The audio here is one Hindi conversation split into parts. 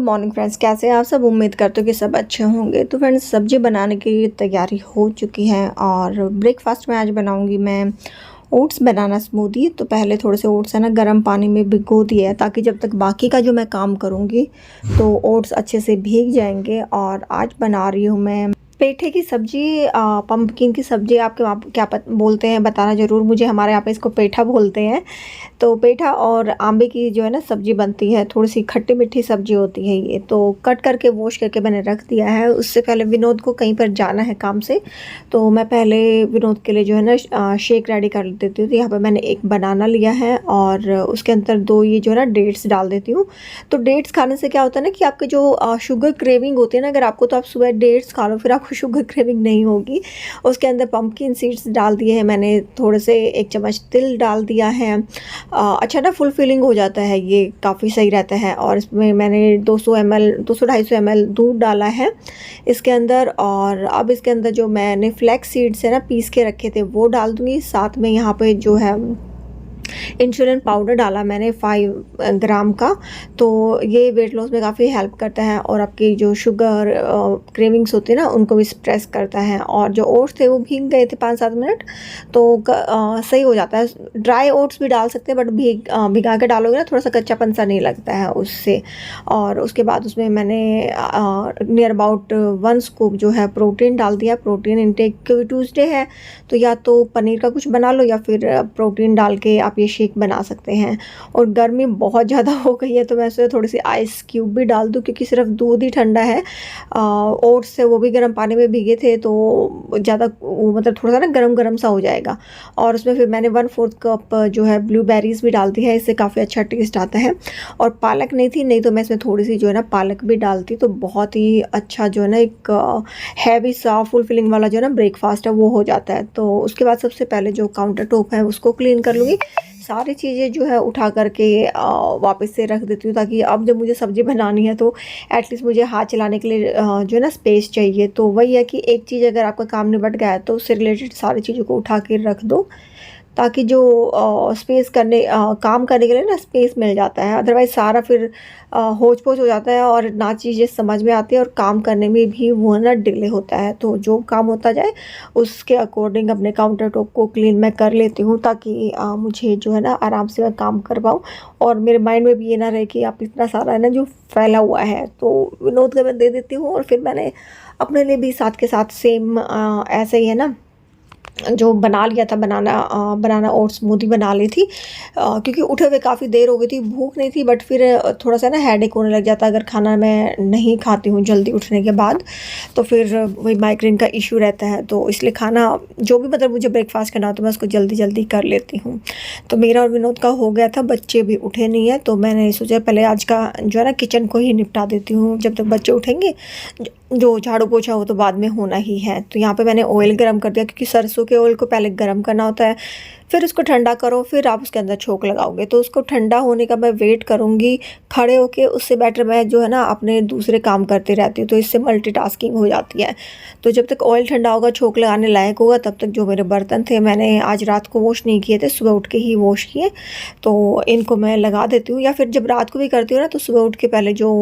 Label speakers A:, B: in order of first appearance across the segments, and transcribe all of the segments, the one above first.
A: मॉर्निंग फ्रेंड्स, कैसे हैं आप सब। उम्मीद करते हो कि सब अच्छे होंगे। तो फ्रेंड्स, सब्जी बनाने की तैयारी हो चुकी है और ब्रेकफास्ट में आज बनाऊंगी मैं ओट्स बनाना स्मूदी। तो पहले थोड़े से ओट्स है ना गर्म पानी में भिगो दिए हैं, ताकि जब तक बाकी का जो मैं काम करूँगी तो ओट्स अच्छे से भीग जाएंगे। और आज बना रही हूँ मैं पेठे की सब्जी, पम्पकिन की सब्जी। आपके वहाँ क्या बोलते हैं बताना ज़रूर मुझे। हमारे यहाँ पे इसको पेठा बोलते हैं। तो पेठा और आंबे की जो है ना सब्जी बनती है, थोड़ी सी खट्टी मीठी सब्जी होती है ये। तो कट करके वॉश करके मैंने रख दिया है। उससे पहले विनोद को कहीं पर जाना है काम से, तो मैं पहले विनोद के लिए जो है ना शेक रेडी कर देती हूँ। तो यहाँ पर मैंने एक बनाना लिया है और उसके अंदर 2 ये जो है ना डेट्स डाल देती हूँ। तो डेट्स खाने से क्या होता है ना कि आपके जो शुगर क्रेविंग होती है ना, अगर आपको, तो आप सुबह डेट्स खा लो, फिर आपको शुगर क्रेविंग नहीं होगी। उसके अंदर पंपकिन सीड्स डाल दिए हैं मैंने, थोड़े से 1 चम्मच तिल डाल दिया है। अच्छा ना फुल फिलिंग हो जाता है, ये काफ़ी सही रहता है। और इसमें मैंने 200-250 ml दूध डाला है इसके अंदर। और अब इसके अंदर जो मैंने फ्लैक्स सीड्स है ना पीस के रखे थे वो डाल दूँगी। साथ में यहाँ पे जो है इंसुलिन पाउडर डाला मैंने 5 ग्राम का। तो ये वेट लॉस में काफ़ी हेल्प करता है और आपकी जो शुगर क्रेविंग्स होती है ना उनको भी स्प्रेस करता है। और जो ओट्स थे वो भीग गए थे 5-7 मिनट, तो सही हो जाता है। ड्राई ओट्स भी डाल सकते हैं, बट भिगा के डालोगे ना थोड़ा सा कच्चापन सा नहीं लगता है उससे। और उसके बाद उसमें मैंने नियर अबाउट 1 स्कूप जो है प्रोटीन डाल दिया। प्रोटीन इनटेक, क्योंकि ट्यूसडे है तो या तो पनीर का कुछ बना लो या फिर प्रोटीन डाल के आप ये शेक बना सकते हैं। और गर्मी बहुत ज़्यादा हो गई है तो मैं इसमें थोड़ी सी आइस क्यूब भी डाल दूँ, क्योंकि सिर्फ दूध ही ठंडा है। ओट्स से वो भी गर्म पानी में भीगे थे तो ज़्यादा मतलब थोड़ा सा ना गरम गरम सा हो जाएगा। और उसमें फिर मैंने 1/4 कप जो है ब्लूबेरीज़ भी डाल दी है, इससे काफ़ी अच्छा टेस्ट आता है। और पालक नहीं थी, नहीं तो मैं इसमें थोड़ी सी जो है ना पालक भी डालती तो बहुत ही अच्छा जो है ना एक हैवी सा फुल फिलिंग वाला जो है ना ब्रेकफास्ट है वो हो जाता है। तो उसके बाद सबसे पहले जो काउंटर टॉप है उसको क्लीन कर लूँगी। सारी चीज़ें जो है उठा करके वापस से रख देती हूँ, ताकि अब जब मुझे सब्ज़ी बनानी है तो एटलीस्ट मुझे हाथ चलाने के लिए जो है ना स्पेस चाहिए। तो वही है कि एक चीज़ अगर आपका काम निपट गया है तो उससे रिलेटेड सारी चीज़ों को उठा के रख दो, ताकि जो स्पेस करने काम करने के लिए ना स्पेस मिल जाता है। अदरवाइज़ सारा फिर होच पोच हो जाता है और ना चीज़ें समझ में आती है और काम करने में भी वो ना डिले होता है। तो जो काम होता जाए उसके अकॉर्डिंग अपने काउंटर टॉप को क्लीन मैं कर लेती हूँ, ताकि मुझे जो है ना आराम से मैं काम कर पाऊँ। और मेरे माइंड में भी ये ना रहे कि आप इतना सारा है ना जो फैला हुआ है, तो विनोद को मैं दे देती हूँ। और फिर मैंने अपने लिए भी साथ के साथ सेम ऐसे ही है ना जो बना लिया था बनाना और स्मूदी बना ली थी। क्योंकि उठे हुए काफ़ी देर हो गई थी, भूख नहीं थी, बट फिर थोड़ा सा ना हेडेक होने लग जाता है अगर खाना मैं नहीं खाती हूँ जल्दी उठने के बाद। तो फिर वही माइग्रेन का इशू रहता है, तो इसलिए खाना जो भी मतलब मुझे ब्रेकफास्ट करना हो तो मैं उसको जल्दी जल्दी कर लेती हूँ। तो मेरा और विनोद का हो गया था, बच्चे भी उठे नहीं है, तो मैंने सोचा पहले आज का जो है ना किचन को ही निपटा देती हूँ, जब तक बच्चे उठेंगे जो झाड़ू पोछा हो तो बाद में होना ही है। तो यहाँ पे मैंने ऑयल गरम कर दिया, क्योंकि सरसों के ऑयल को पहले गरम करना होता है, फिर उसको ठंडा करो, फिर आप उसके अंदर छोंक लगाओगे। तो उसको ठंडा होने का मैं वेट करूँगी खड़े होके, उससे बेटर मैं जो है ना अपने दूसरे काम करती रहती हूँ, तो इससे मल्टीटास्किंग हो जाती है। तो जब तक ऑयल ठंडा होगा, छोंक लगाने लायक होगा, तब तक जो मेरे बर्तन थे मैंने आज रात को वॉश नहीं किए थे, सुबह उठ के ही वॉश किए, तो इनको मैं लगा देती हूँ। या फिर जब रात को भी करती हूँ ना तो सुबह उठ के पहले जो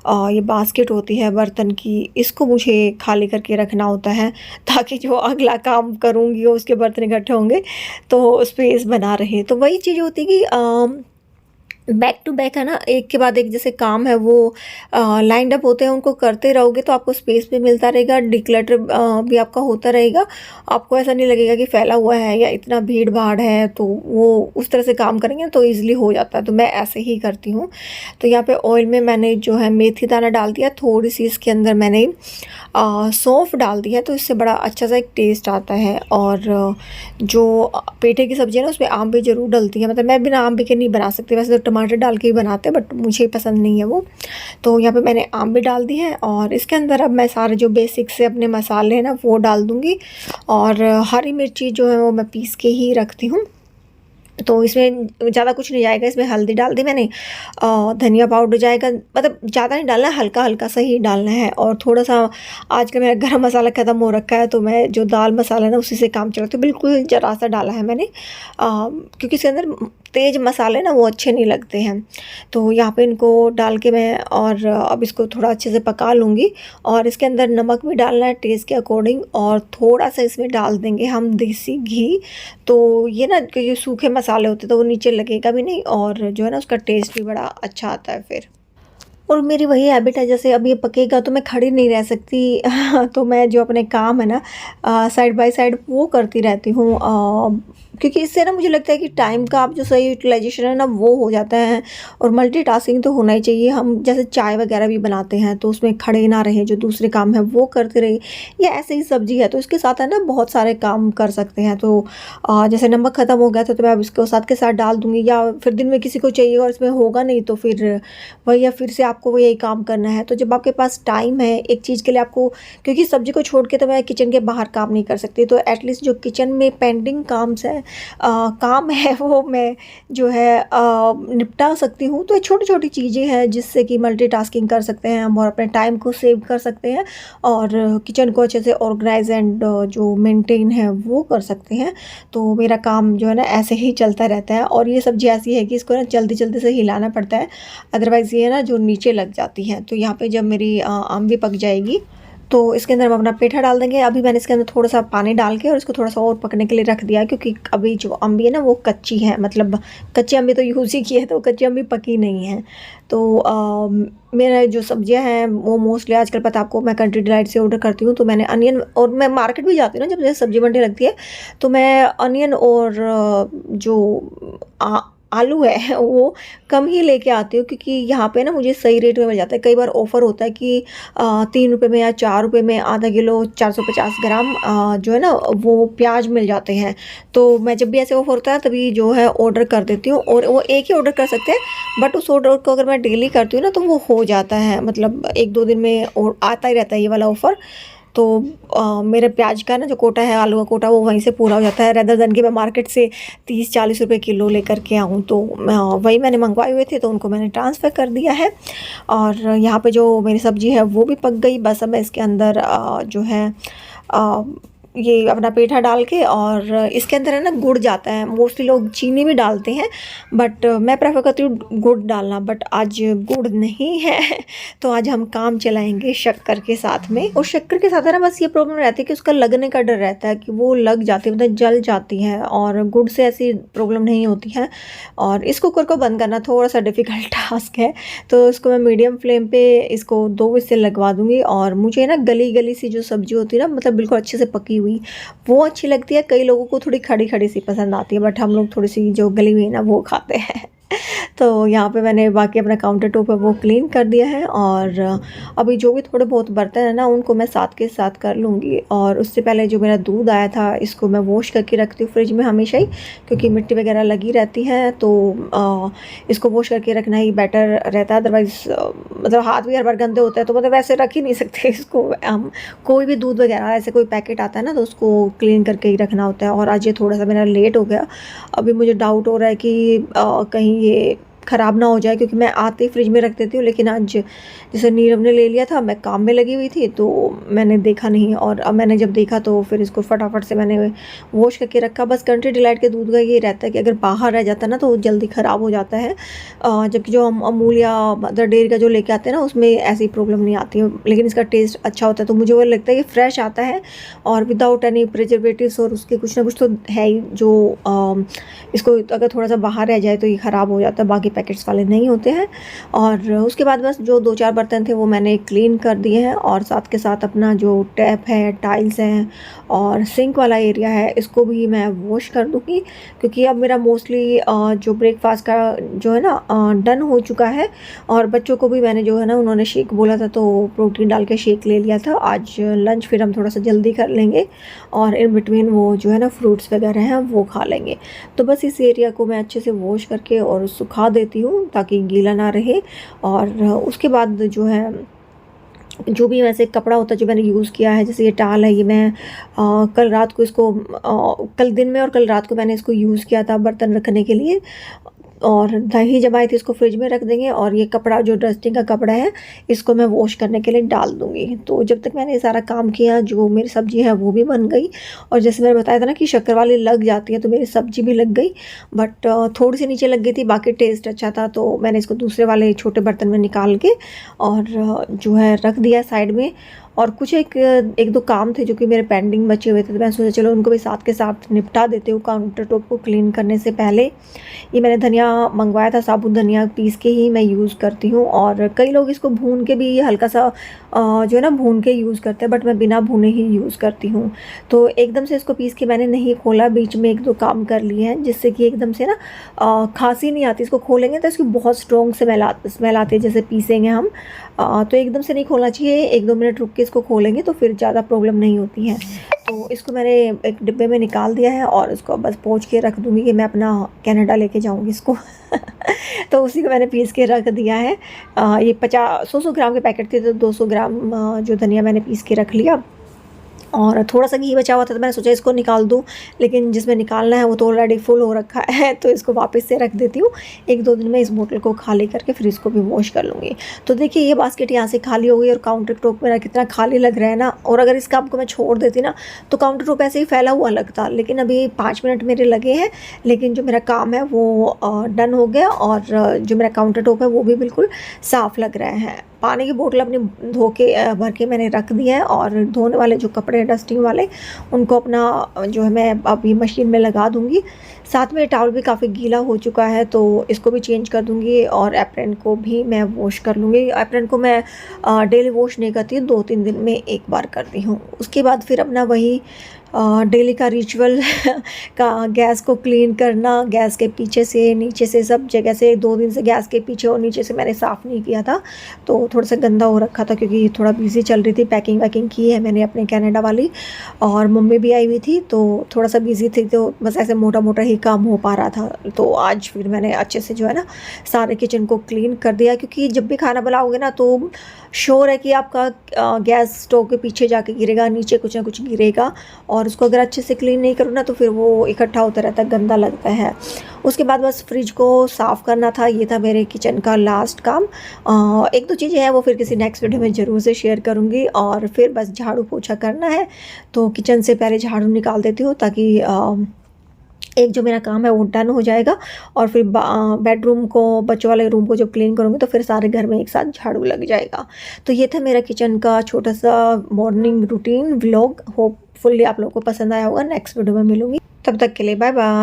A: ये बास्केट होती है बर्तन की, इसको मुझे खाली करके रखना होता है, ताकि जो अगला काम करूँगी उसके बर्तन इकट्ठे होंगे तो स्पेस बना रहे। तो वही चीज़ होती है कि बैक टू बैक है ना, एक के बाद एक जैसे काम है वो लाइंड अप होते हैं, उनको करते रहोगे तो आपको स्पेस भी मिलता रहेगा, डिक्लटर भी आपका होता रहेगा। आपको ऐसा नहीं लगेगा कि फैला हुआ है या इतना भीड़ भाड़ है, तो वो उस तरह से काम करेंगे तो ईजिली हो जाता है। तो मैं ऐसे ही करती हूँ। तो यहाँ पे ऑयल में मैंने जो है मेथी दाना डाल दिया, थोड़ी सी इसके अंदर मैंने सौंफ डाल दिया, तो इससे बड़ा अच्छा सा एक टेस्ट आता है। और जो पेठे की सब्ज़ी है ना उसमें आम भी ज़रूर डलती है, मतलब मैं बिना आम के नहीं बना सकती, वैसे तो टमाटर डाल के ही बनाते हैं, बट मुझे पसंद नहीं है वो। तो यहाँ पे मैंने आम भी डाल दी है। और इसके अंदर अब मैं सारे जो बेसिक से अपने मसाले हैं ना वो डाल दूँगी। और हरी मिर्ची जो है वो मैं पीस के ही रखती हूँ, तो इसमें ज़्यादा कुछ नहीं जाएगा। इसमें हल्दी डाल दी मैंने, धनिया पाउडर जाएगा, मतलब ज़्यादा नहीं डालना है, हल्का हल्का सा ही डालना है। और थोड़ा सा आजकल मेरा गरम मसाला ख़त्म हो रखा है, तो मैं जो दाल मसाला है ना उसी से काम चलाती हूँ, बिल्कुल ज़रा सा डाला है मैंने, क्योंकि इसके अंदर तेज़ मसाले ना वो अच्छे नहीं लगते हैं। तो यहाँ पे इनको डाल के मैं और अब इसको थोड़ा अच्छे से पका लूँगी। और इसके अंदर नमक भी डालना है टेस्ट के अकॉर्डिंग, और थोड़ा-सा इसमें डाल देंगे हम देसी घी। तो ये ना क्योंकि सूखे मसाले होते हैं तो वो नीचे लगेगा भी नहीं, और जो है ना उसका टेस्ट भी बड़ा अच्छा आता है फिर। और मेरी वही हैबिट है, जैसे अब ये पकेगा तो मैं खड़ी नहीं रह सकती तो मैं जो अपने काम है ना साइड बाय साइड वो करती रहती हूँ, क्योंकि इससे ना मुझे लगता है कि टाइम का आप जो सही यूटिलाइजेशन है ना वो हो जाता है। और मल्टीटास्किंग तो होना ही चाहिए। हम जैसे चाय वगैरह भी बनाते हैं तो उसमें खड़े ना रहें, जो दूसरे काम है वो करते रहे, या ऐसे ही सब्जी है तो इसके साथ है ना बहुत सारे काम कर सकते हैं। तो जैसे नमक ख़त्म हो गया था तो मैं अब इसको साथ के साथ डाल दूँगी, या फिर दिन में किसी को चाहिए और इसमें होगा नहीं तो फिर वही, या फिर से आपको वो यही काम करना है। तो जब आपके पास टाइम है एक चीज़ के लिए आपको, क्योंकि सब्जी को छोड़ के तो मैं किचन के बाहर काम नहीं कर सकती, तो एटलीस्ट जो किचन में पेंडिंग काम है वो मैं जो है निपटा सकती हूँ। तो छोटी छोटी चीज़ें हैं जिससे कि मल्टीटास्किंग कर सकते हैं हम और अपने टाइम को सेव कर सकते हैं, और किचन को अच्छे से ऑर्गेनाइज एंड जो मेंटेन है वो कर सकते हैं। तो मेरा काम जो है ना ऐसे ही चलता रहता है। और ये सब्ज़ी ऐसी है कि इसको ना जल्दी जल्दी से हिलाना पड़ता है, अदरवाइज़ ये ना जो नीचे लग जाती हैं। तो यहाँ पे जब मेरी आम भी पक जाएगी तो इसके अंदर हम अपना पेठा डाल देंगे। अभी मैंने इसके अंदर थोड़ा-सा पानी डाल के और इसको थोड़ा-सा और पकने के लिए रख दिया है, क्योंकि अभी जो अम्बी है ना वो कच्ची है, मतलब कच्ची अम्बी तो यूज़ ही की है, तो कच्ची अम्बी पकी नहीं है। तो मेरा जो सब्जियां हैं वो मोस्टली आजकल पता आपको मैं कंट्री डिलाइट से ऑर्डर करती हूँ। तो मैंने अनियन, और मैं मार्केट भी जाती हूँ ना जब मुझे सब्जी मंडी लगती है, तो मैं अनियन और जो आलू है वो कम ही लेके आती हूँ, क्योंकि यहाँ पे ना मुझे सही रेट में मिल जाता है। कई बार ऑफ़र होता है कि 3 रुपये में या 4 रुपये में आधा किलो 450 ग्राम जो है ना वो प्याज मिल जाते हैं। तो मैं जब भी ऐसे ऑफ़र होता है तभी जो है ऑर्डर कर देती हूँ, और वो एक ही ऑर्डर कर सकते हैं, बट उस ऑर्डर को अगर मैं डेली करती हूँ ना तो वो हो जाता है, मतलब 1-2 दिन में और आता ही रहता है ये वाला ऑफ़र। तो मेरे प्याज का ना जो कोटा है, आलू का कोटा, वो वहीं से पूरा हो जाता है, रेदर देन कि मैं मार्केट से 30-40 रुपए किलो लेकर के आऊँ। तो वही मैंने मंगवाए हुए थे तो उनको मैंने ट्रांसफ़र कर दिया है। और यहाँ पे जो मेरी सब्ज़ी है वो भी पक गई। बस अब मैं इसके अंदर जो है ये अपना पेठा डाल के, और इसके अंदर है ना गुड़ जाता है। मोस्टली लोग चीनी भी डालते हैं, बट मैं प्रेफर करती हूँ गुड़ डालना, बट आज गुड़ नहीं है तो आज हम काम चलाएंगे शक्कर के साथ में। और शक्कर के साथ है ना बस ये प्रॉब्लम रहती है कि उसका लगने का डर रहता है कि वो लग जाती है, मतलब जल जाती है, और गुड़ से ऐसी प्रॉब्लम नहीं होती है। और इस कुकर को बंद करना थोड़ा सा डिफ़िकल्ट टास्क है, तो इसको मैं मीडियम फ्लेम पे इसको 2 व्हिसल लगवा दूँगी। और मुझे ना गली गली सी जो सब्ज़ी होती है ना, मतलब बिल्कुल अच्छे से पकी हुई, वो अच्छी लगती है। कई लोगों को थोड़ी खड़ी खड़ी सी पसंद आती है, बट हम लोग थोड़ी सी जो गली हुई है ना वो खाते हैं तो यहाँ पे मैंने बाकी अपना काउंटर टॉप है वो क्लीन कर दिया है। और अभी जो भी थोड़े बहुत बर्तन है ना उनको मैं साथ के साथ कर लूँगी। और उससे पहले जो मेरा दूध आया था इसको मैं वॉश करके रखती हूँ फ्रिज में हमेशा ही, क्योंकि मिट्टी वगैरह लगी रहती है। तो इसको वॉश करके रखना ही बेटर रहता है, अदरवाइज़ मतलब हाथ भी हर बार गंदे होते हैं, तो मतलब वैसे रख ही नहीं सकते इसको हम। कोई भी दूध वगैरह ऐसे कोई पैकेट आता है ना तो उसको क्लीन करके ही रखना होता है। और आज ये थोड़ा सा मेरा लेट हो गया, अभी मुझे डाउट हो रहा है कि कहीं ये ख़राब ना हो जाए, क्योंकि मैं आते ही फ्रिज में रख देती हूँ। लेकिन आज जैसे नीरव ने ले लिया था, मैं काम में लगी हुई थी तो मैंने देखा नहीं, और अब मैंने जब देखा तो फिर इसको फटाफट से मैंने वॉश करके रखा। बस कंट्री डिलाइट के दूध का ये रहता है कि अगर बाहर रह जाता है ना तो जल्दी ख़राब हो जाता है, जबकि जो हम अमूल या मदर डेयरी का जो लेके आते हैं ना उसमें ऐसी प्रॉब्लम नहीं आती है, लेकिन इसका टेस्ट अच्छा होता है। तो मुझे वो लगता है कि फ्रेश आता है और विदाउट एनी प्रिजर्वेटिव्स, और उसके कुछ ना कुछ तो है ही जो इसको अगर थोड़ा सा बाहर रह जाए तो ये ख़राब हो जाता है, बाकी पैकेट्स वाले नहीं होते हैं। और उसके बाद बस जो 2-4 बर्तन थे वो मैंने क्लीन कर दिए हैं, और साथ के साथ अपना जो टैप है, टाइल्स हैं और सिंक वाला एरिया है इसको भी मैं वॉश कर दूँगी, क्योंकि अब मेरा मोस्टली जो ब्रेकफास्ट का जो है ना डन हो चुका है। और बच्चों को भी मैंने जो है ना उन्होंने शेक बोला था तो प्रोटीन डाल के शेक ले लिया था। आज लंच फिर हम थोड़ा सा जल्दी कर लेंगे, और इन बिटवीन वो जो है ना फ्रूट्स वगैरह हैं वो खा लेंगे। तो बस इस एरिया को मैं अच्छे से वॉश करके और सुखा देती हूँ ताकि गीला ना रहे। और उसके बाद जो है जो भी वैसे कपड़ा होता है जो मैंने यूज़ किया है, जैसे ये टाल है, ये मैं कल रात को इसको कल दिन में और कल रात को मैंने इसको यूज़ किया था बर्तन रखने के लिए। और दही जमाई थी इसको फ्रिज में रख देंगे, और ये कपड़ा जो डस्टिंग का कपड़ा है इसको मैं वॉश करने के लिए डाल दूँगी। तो जब तक मैंने ये सारा काम किया, जो मेरी सब्ज़ी है वो भी बन गई, और जैसे मैंने बताया था ना कि शक्कर वाली लग जाती है, तो मेरी सब्ज़ी भी लग गई, बट थोड़ी सी नीचे लग गई थी, बाकी टेस्ट अच्छा था। तो मैंने इसको दूसरे वाले छोटे बर्तन में निकाल के और जो है रख दिया साइड में। और कुछ एक दो काम थे जो कि मेरे पेंडिंग बचे हुए थे, तो मैंने सोचा चलो उनको भी साथ के साथ निपटा देते हूँ काउंटर टॉप को क्लीन करने से पहले। ये मैंने धनिया मंगवाया था, साबुत धनिया पीस के ही मैं यूज़ करती हूँ, और कई लोग इसको भून के भी हल्का सा जो है ना भून के यूज़ करते हैं, बट मैं बिना भुने ही यूज़ करती हूँ। तो एकदम से इसको पीस के मैंने नहीं खोला, बीच में एक दो काम कर लिए हैं, जिससे कि एकदम से ना खांसी नहीं आती। इसको खोलेंगे तो इसकी बहुत स्ट्रॉन्ग स्मेल आती है जैसे पीसेंगे हम। तो एकदम से नहीं खोलना चाहिए, 1-2 मिनट रुक के इसको खोलेंगे तो फिर ज़्यादा प्रॉब्लम नहीं होती है। तो इसको मैंने एक डिब्बे में निकाल दिया है, और इसको बस पोंछ के रख दूँगी कि मैं अपना कनाडा लेके जाऊँगी इसको। तो उसी को मैंने पीस के रख दिया है। ये 100 ग्राम के पैकेट थे, तो 200 ग्राम जो धनिया मैंने पीस के रख लिया। और थोड़ा-सा घी बचा हुआ था, तो मैंने सोचा इसको निकाल दूँ, लेकिन जिसमें निकालना है वो तो ऑलरेडी फुल हो रखा है, तो इसको वापस से रख देती हूँ। 1-2 दिन में इस बोतल को खाली करके फिर इसको भी वॉश कर लूँगी। तो देखिए ये बास्केट यहाँ से खाली हो गई, और काउंटर टॉप मेरा कितना खाली लग रहा है ना। और अगर इस काम को मैं छोड़ देती ना, तो काउंटर टॉप ऐसे ही फैला हुआ लगता, लेकिन अभी 5 मिनट मेरे लगे हैं, लेकिन जो मेरा काम है वो डन हो गया, और जो मेरा काउंटर टॉप है वो भी बिल्कुल साफ़ लग रहा है। पानी की बोतल अपनी धो के भर के मैंने रख दिया है, और धोने वाले जो कपड़े हैं डस्टिंग वाले, उनको अपना जो है मैं अभी मशीन में लगा दूँगी। साथ में टॉवल भी काफ़ी गीला हो चुका है, तो इसको भी चेंज कर दूँगी, और एप्रन को भी मैं वॉश कर लूँगी। एप्रन को मैं डेली वॉश नहीं करती, 2-3 दिन में एक बार करती हूँ। उसके बाद फिर अपना वही डेली का रिचुअल का गैस को क्लीन करना, गैस के पीछे से नीचे से सब जगह से। 2 दिन से गैस के पीछे और नीचे से मैंने साफ़ नहीं किया था, तो थोड़ा सा गंदा हो रखा था, क्योंकि थोड़ा बिज़ी चल रही थी। पैकिंग वैकिंग की है मैंने अपने कनाडा वाली, और मम्मी भी आई हुई थी, तो थोड़ा सा बिज़ी थी, तो बस ऐसे मोटा-मोटा ही काम हो पा रहा था। तो आज फिर मैंने अच्छे से जो है ना सारे किचन को क्लीन कर दिया, क्योंकि जब भी खाना बनाओगे ना तो श्योर है कि आपका गैस स्टोव के पीछे जाके गिरेगा, नीचे कुछ ना कुछ गिरेगा, और उसको अगर अच्छे से क्लीन नहीं करो ना तो फिर वो इकट्ठा होता रहता है, गंदा लगता है। उसके बाद बस फ्रिज को साफ़ करना था, ये था मेरे किचन का लास्ट काम। 1-2 चीज़ें हैं वो फिर किसी नेक्स्ट वीडियो में ज़रूर से शेयर करूँगी, और फिर बस झाड़ू पोछा करना है। तो किचन से पहले झाड़ू निकाल देती हूँ, ताकि एक जो मेरा काम है वो डन हो जाएगा, और फिर बेडरूम को, बच्चों वाले रूम को जब क्लीन करूँगी तो फिर सारे घर में एक साथ झाड़ू लग जाएगा। तो ये था मेरा किचन का छोटा सा मॉर्निंग रूटीन व्लॉग। होपफुली आप लोगों को पसंद आया होगा। नेक्स्ट वीडियो में मिलूँगी, तब तक के लिए बाय बाय।